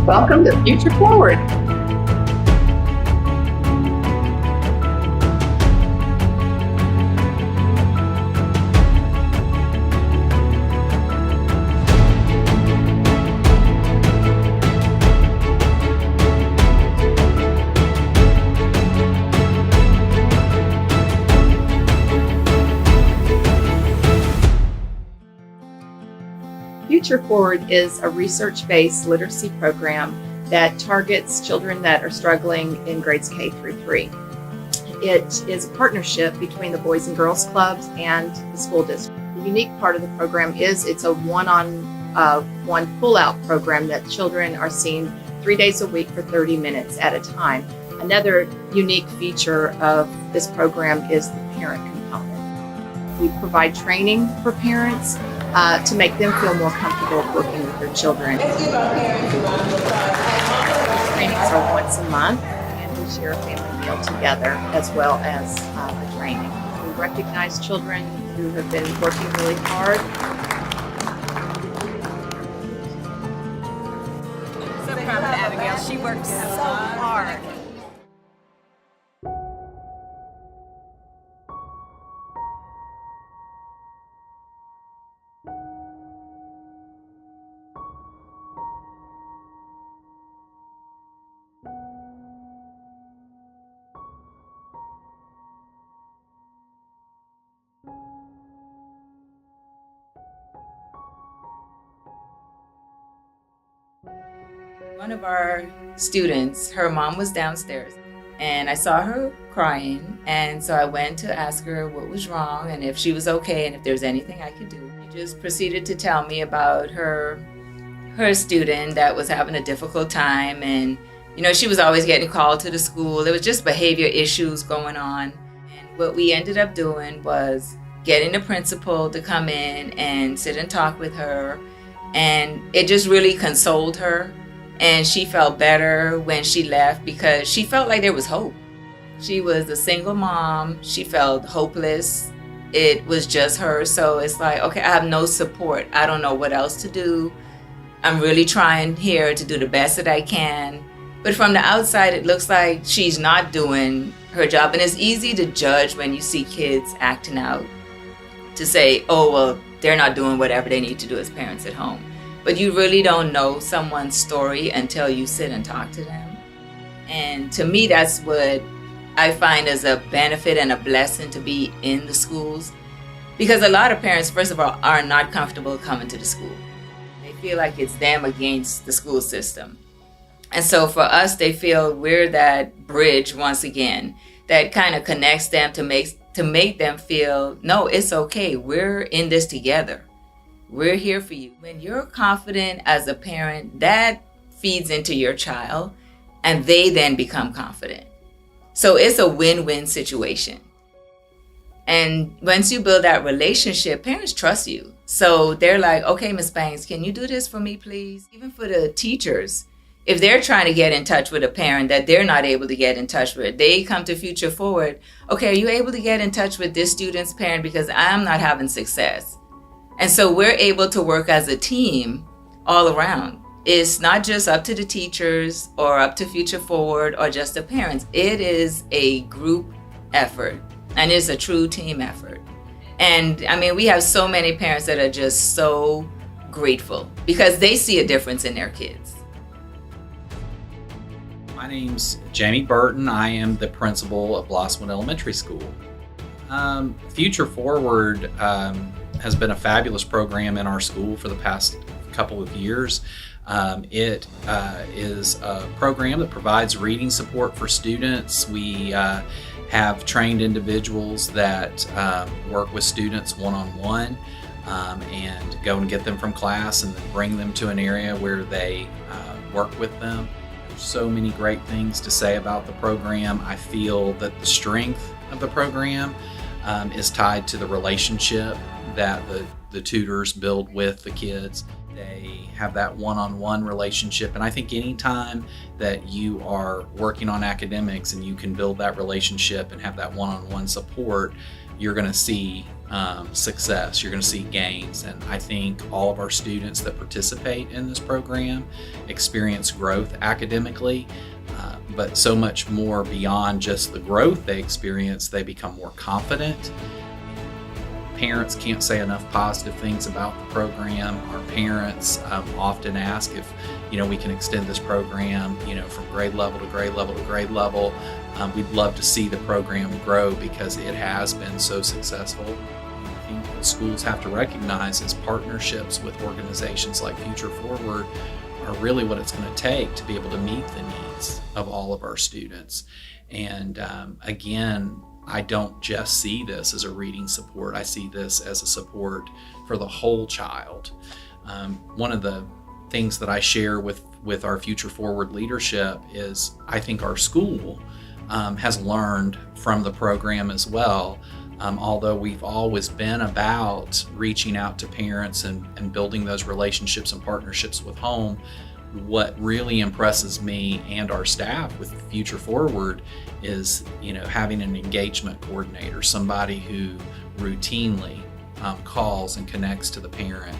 Welcome to Future Forward. Future Forward is a research-based literacy program that targets children that are struggling in grades K through 3. It is a partnership between the Boys and Girls Clubs and the school district. The unique part of the program is it's a one-on-one pull-out program that children are seen 3 days a week for 30 minutes at a time. Another unique feature of this program is the parent component. We provide training for parents to make them feel more comfortable working with their children. Let's give our parents a round of applause. Trainings are once a month, and we share a family meal together as well as the training. We recognize children who have been working really hard. So proud of Abigail. She works so hard. One of our students, her mom was downstairs and I saw her crying, and so I went to ask her what was wrong and if she was okay and if there's anything I could do. She just proceeded to tell me about her student that was having a difficult time, and she was always getting called to the school. There was just behavior issues going on, and what we ended up doing was getting the principal to come in and sit and talk with her, and it just really consoled her. And she felt better when she left because she felt like there was hope. She was a single mom. She felt hopeless. It was just her. So it's like, okay, I have no support. I don't know what else to do. I'm really trying here to do the best that I can. But from the outside, it looks like she's not doing her job. And it's easy to judge when you see kids acting out, to say, oh, well, they're not doing whatever they need to do as parents at home. But you really don't know someone's story until you sit and talk to them. And to me, that's what I find as a benefit and a blessing to be in the schools. Because a lot of parents, first of all, are not comfortable coming to the school. They feel like it's them against the school system. And so for us, they feel we're that bridge once again that kind of connects them to make them feel, no, it's okay. We're in this together. We're here for you. When you're confident as a parent, that feeds into your child and they then become confident. So it's a win-win situation. And once you build that relationship, parents trust you. So they're like, okay, Miss Banks, can you do this for me, please? Even for the teachers, if they're trying to get in touch with a parent that they're not able to get in touch with, they come to Future Forward. Okay, are you able to get in touch with this student's parent because I'm not having success? And so we're able to work as a team all around. It's not just up to the teachers or up to Future Forward or just the parents. It is a group effort, and it's a true team effort. And I mean, we have so many parents that are just so grateful because they see a difference in their kids. My name's Jamie Burton. I am the principal of Blossomwood Elementary School. Future Forward has been a fabulous program in our school for the past couple of years. It is a program that provides reading support for students. We have trained individuals that work with students one-on-one and go and get them from class and then bring them to an area where they work with them. There's so many great things to say about the program. I feel that the strength of the program is tied to the relationship that the tutors build with the kids. They have that one-on-one relationship, and I think anytime that you are working on academics and you can build that relationship and have that one-on-one support, you're going to see success. You're going to see gains. And I think all of our students that participate in this program experience growth academically, but so much more beyond just the growth they experience. They become more confident. Parents can't say enough positive things about the program. Our parents often ask if, we can extend this program, from grade level to grade level to grade level. We'd love to see the program grow because it has been so successful. I think what schools have to recognize is partnerships with organizations like Future Forward are really what it's going to take to be able to meet the needs of all of our students. And again, I don't just see this as a reading support. I see this as a support for the whole child. One of the things that I share with our Future Forward leadership is I think our school has learned from the program as well. Although we've always been about reaching out to parents and building those relationships and partnerships with home, what really impresses me and our staff with Future Forward is, having an engagement coordinator, somebody who routinely calls and connects to the parent.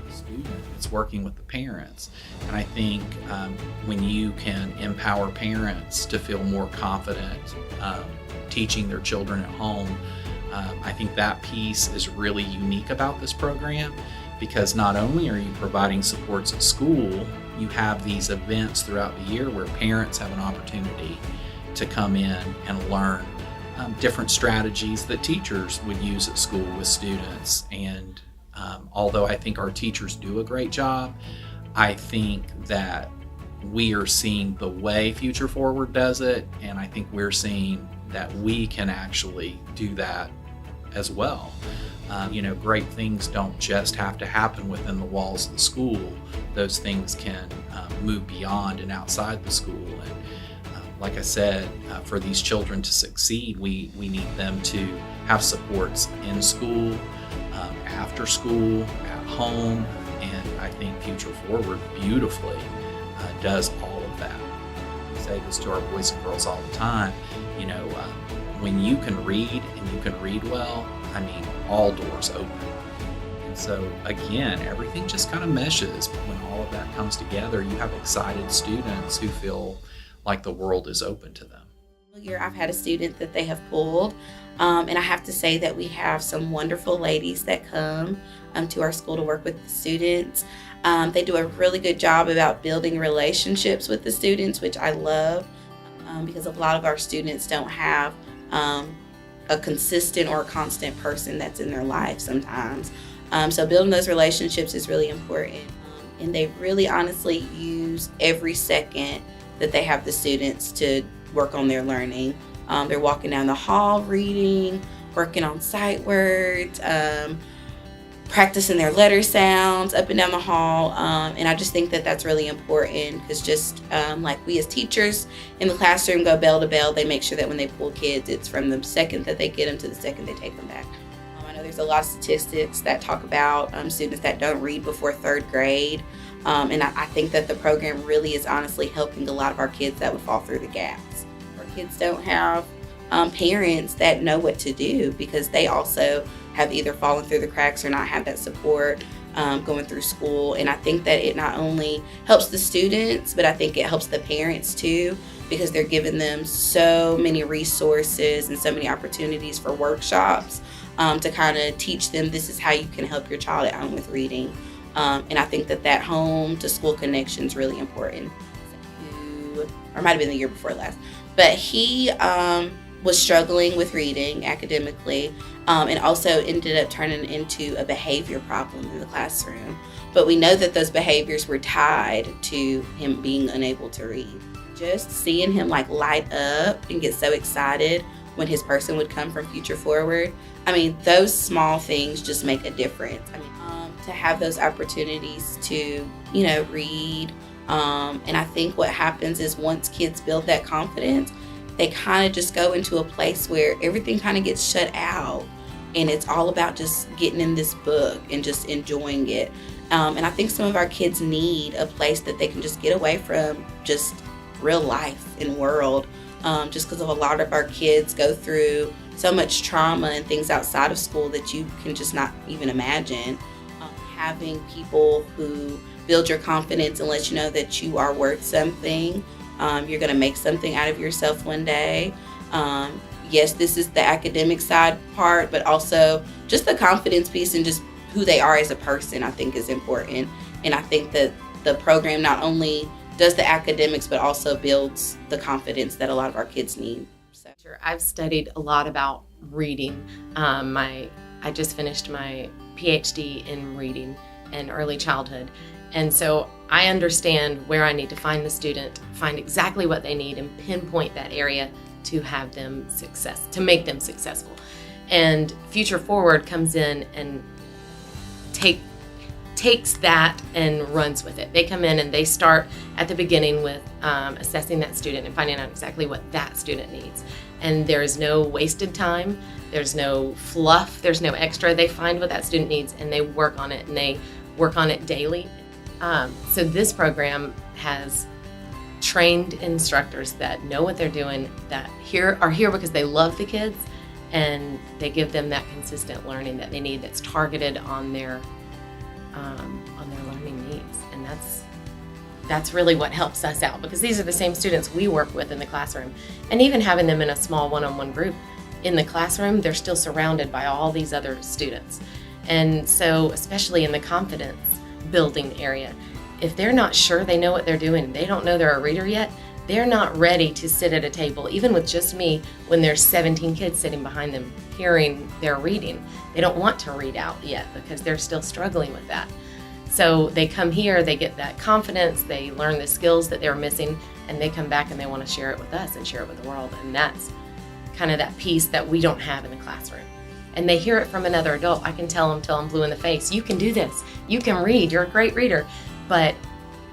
Student that's working with the parents. And I think when you can empower parents to feel more confident teaching their children at home, I think that piece is really unique about this program, because not only are you providing supports at school, you have these events throughout the year where parents have an opportunity to come in and learn different strategies that teachers would use at school with students. And although I think our teachers do a great job, I think that we are seeing the way Future Forward does it, and I think we're seeing that we can actually do that as well. Great things don't just have to happen within the walls of the school. Those things can move beyond and outside the school. And like I said, for these children to succeed, we need them to have supports in school, after school, at home, and I think Future Forward beautifully does all of that. We say this to our boys and girls all the time, when you can read and you can read well, all doors open. And so again, everything just kind of meshes. When all of that comes together, you have excited students who feel like the world is open to them. Year I've had a student that they have pulled, and I have to say that we have some wonderful ladies that come to our school to work with the students. They do a really good job about building relationships with the students, which I love, because a lot of our students don't have a consistent or a constant person that's in their life sometimes. So building those relationships is really important, and they really honestly use every second that they have the students to work on their learning. They're walking down the hall reading, working on sight words, practicing their letter sounds up and down the hall. And I just think that that's really important, because just like we as teachers in the classroom go bell to bell, they make sure that when they pull kids, it's from the second that they get them to the second they take them back. I know there's a lot of statistics that talk about students that don't read before third grade. And I think that the program really is honestly helping a lot of our kids that would fall through the gaps. Our kids don't have parents that know what to do, because they also have either fallen through the cracks or not had that support going through school. And I think that it not only helps the students, but I think it helps the parents too, because they're giving them so many resources and so many opportunities for workshops to kind of teach them this is how you can help your child at home with reading. And I think that home to school connection is really important. Or it might have been the year before last, but he was struggling with reading academically, and also ended up turning into a behavior problem in the classroom. But we know that those behaviors were tied to him being unable to read. Just seeing him light up and get so excited when his person would come from Future Forward, those small things just make a difference. To have those opportunities to, read. And I think what happens is once kids build that confidence, they kind of just go into a place where everything kind of gets shut out, and it's all about just getting in this book and just enjoying it. And I think some of our kids need a place that they can just get away from just real life and world, just because of a lot of our kids go through so much trauma and things outside of school that you can just not even imagine. Having people who build your confidence and let you know that you are worth something, you're going to make something out of yourself one day. Yes, this is the academic side part, but also just the confidence piece and just who they are as a person, I think is important. And I think that the program not only does the academics, but also builds the confidence that a lot of our kids need. So. Sure. I've studied a lot about reading. I just finished my PhD in reading and early childhood. And so I understand where I need to find the student, find exactly what they need, and pinpoint that area to have them to make them successful. And Future Forward comes in and takes that and runs with it. They come in and they start at the beginning with assessing that student and finding out exactly what that student needs. And there's no wasted time, there's no fluff, there's no extra. They find what that student needs and they work on it, and they work on it daily. So this program has trained instructors that know what they're doing, that are here because they love the kids, and they give them that consistent learning that they need, that's targeted on their learning needs. And that's really what helps us out, because these are the same students we work with in the classroom. And even having them in a small one-on-one group in the classroom, they're still surrounded by all these other students. And so, especially in the confidence building area, if they're not sure they know what they're doing, they don't know they're a reader yet, they're not ready to sit at a table, even with just me, when there's 17 kids sitting behind them hearing their reading. They don't want to read out yet because they're still struggling with that. So they come here, they get that confidence, they learn the skills that they're missing, and they come back and they want to share it with us and share it with the world. And that's kind of that piece that we don't have in the classroom. And they hear it from another adult. I can tell them till I'm blue in the face, you can do this, you can read, you're a great reader. But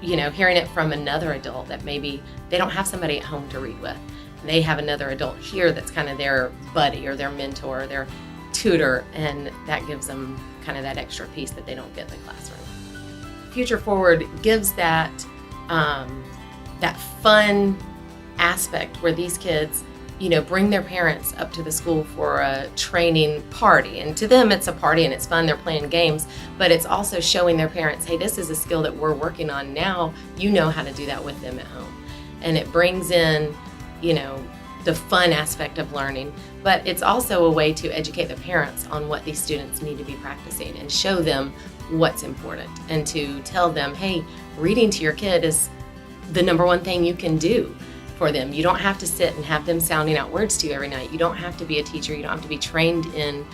hearing it from another adult that maybe they don't have somebody at home to read with, they have another adult here that's kind of their buddy or their mentor or their tutor, and that gives them kind of that extra piece that they don't get in the classroom. Future Forward gives that fun aspect where these kids bring their parents up to the school for a training party. And to them, it's a party and it's fun, they're playing games, but it's also showing their parents, hey, this is a skill that we're working on now, you know how to do that with them at home. And it brings in, the fun aspect of learning, but it's also a way to educate the parents on what these students need to be practicing and show them what's important, and to tell them, hey, reading to your kid is the number one thing you can do for them. You don't have to sit and have them sounding out words to you every night. You don't have to be a teacher. You don't have to be trained in,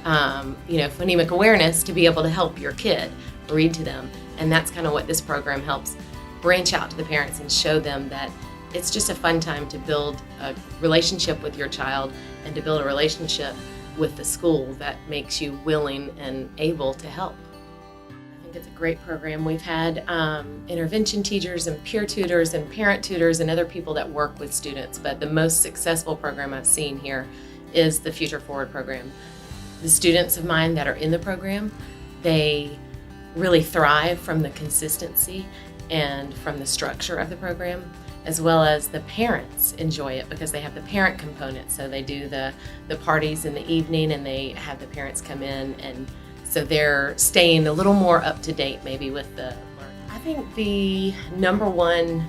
phonemic awareness to be able to help your kid read to them. And that's kind of what this program helps branch out to the parents and show them that it's just a fun time to build a relationship with your child and to build a relationship with the school that makes you willing and able to help. I think it's a great program. We've had intervention teachers and peer tutors and parent tutors and other people that work with students, but the most successful program I've seen here is the Future Forward program. The students of mine that are in the program, they really thrive from the consistency and from the structure of the program, as well as the parents enjoy it because they have the parent component. So they do the parties in the evening and they have the parents come in, and so they're staying a little more up to date maybe with the learning. I think the number one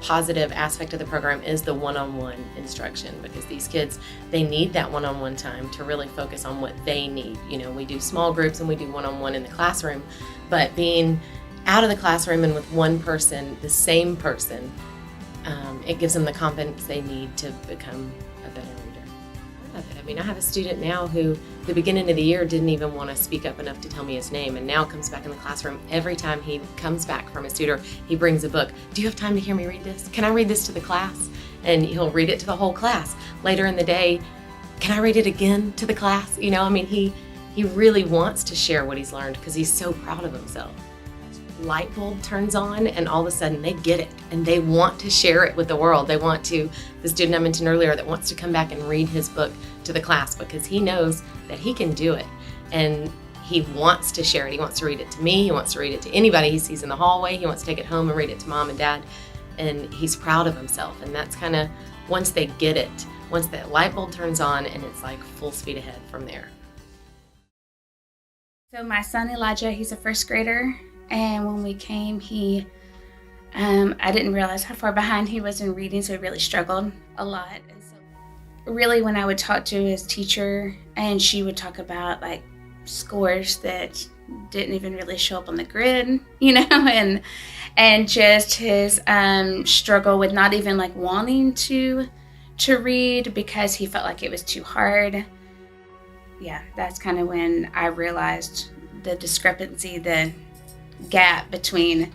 positive aspect of the program is the one-on-one instruction, because these kids, they need that one-on-one time to really focus on what they need. We do small groups and we do one-on-one in the classroom, but being out of the classroom and with one person, the same person, it gives them the confidence they need to become a better reader. I love it. I mean, I have a student now who, the beginning of the year, didn't even want to speak up enough to tell me his name, and now comes back in the classroom. Every time he comes back from his tutor, he brings a book. Do you have time to hear me read this? Can I read this to the class? And he'll read it to the whole class. Later in the day, can I read it again to the class? He really wants to share what he's learned because he's so proud of himself. Light bulb turns on and all of a sudden they get it and they want to share it with the world. They want to, the student I mentioned earlier that wants to come back and read his book to the class because he knows that he can do it, and he wants to share it. He wants to read it to me, he wants to read it to anybody he sees in the hallway, he wants to take it home and read it to mom and dad. and he's proud of himself. And that's kind of once they get it, once that light bulb turns on, and it's like full speed ahead from there. So my son Elijah, he's a first grader, and when we came, I didn't realize how far behind he was in reading, so he really struggled a lot. And so really when I would talk to his teacher, and she would talk about like scores that didn't even really show up on the grid, and just his struggle with not even like wanting to read because he felt like it was too hard. Yeah, that's kind of when I realized the discrepancy, the gap between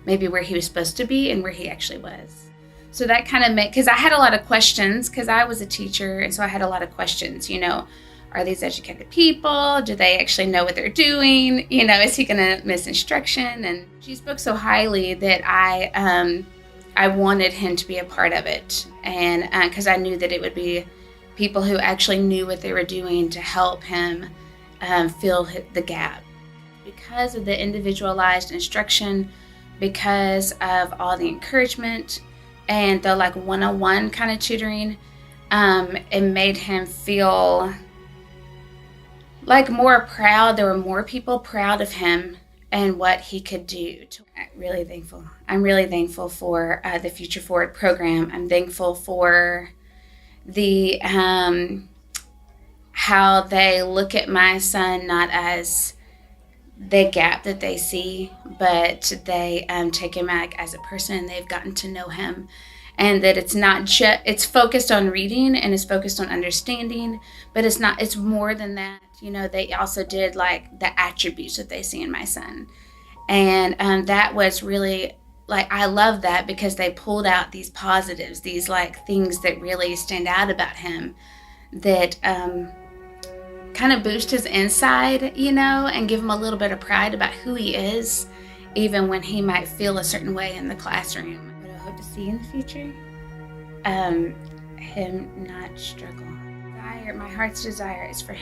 maybe where he was supposed to be and where he actually was. So that kind of made, because I had a lot of questions, because I was a teacher, and so I had a lot of questions, are these educated people? Do they actually know what they're doing? Is he going to miss instruction? And she spoke so highly that I wanted him to be a part of it, and because I knew that it would be people who actually knew what they were doing to help him fill the gap. Because of the individualized instruction, because of all the encouragement and the like one-on-one kind of tutoring, it made him feel like more proud. There were more people proud of him and what he could do. I'm really thankful. I'm really thankful for the Future Forward program. I'm thankful for the how they look at my son not as the gap that they see, but they take him as a person, and they've gotten to know him, and that it's not just, it's focused on reading and it's focused on understanding, but it's more than that. They also did like the attributes that they see in my son, and that was really like, I love that, because they pulled out these positives, these like things that really stand out about him, that kind of boost his inside, and give him a little bit of pride about who he is, even when he might feel a certain way in the classroom. What I hope to see in the future, him not struggle. My heart's desire is for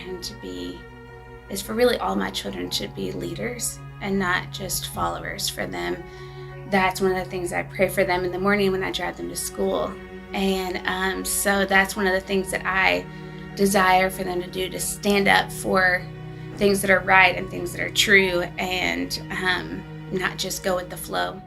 really all my children to be leaders and not just followers for them. That's one of the things I pray for them in the morning when I drive them to school. And so that's one of the things that I desire for them to do, to stand up for things that are right and things that are true, and not just go with the flow.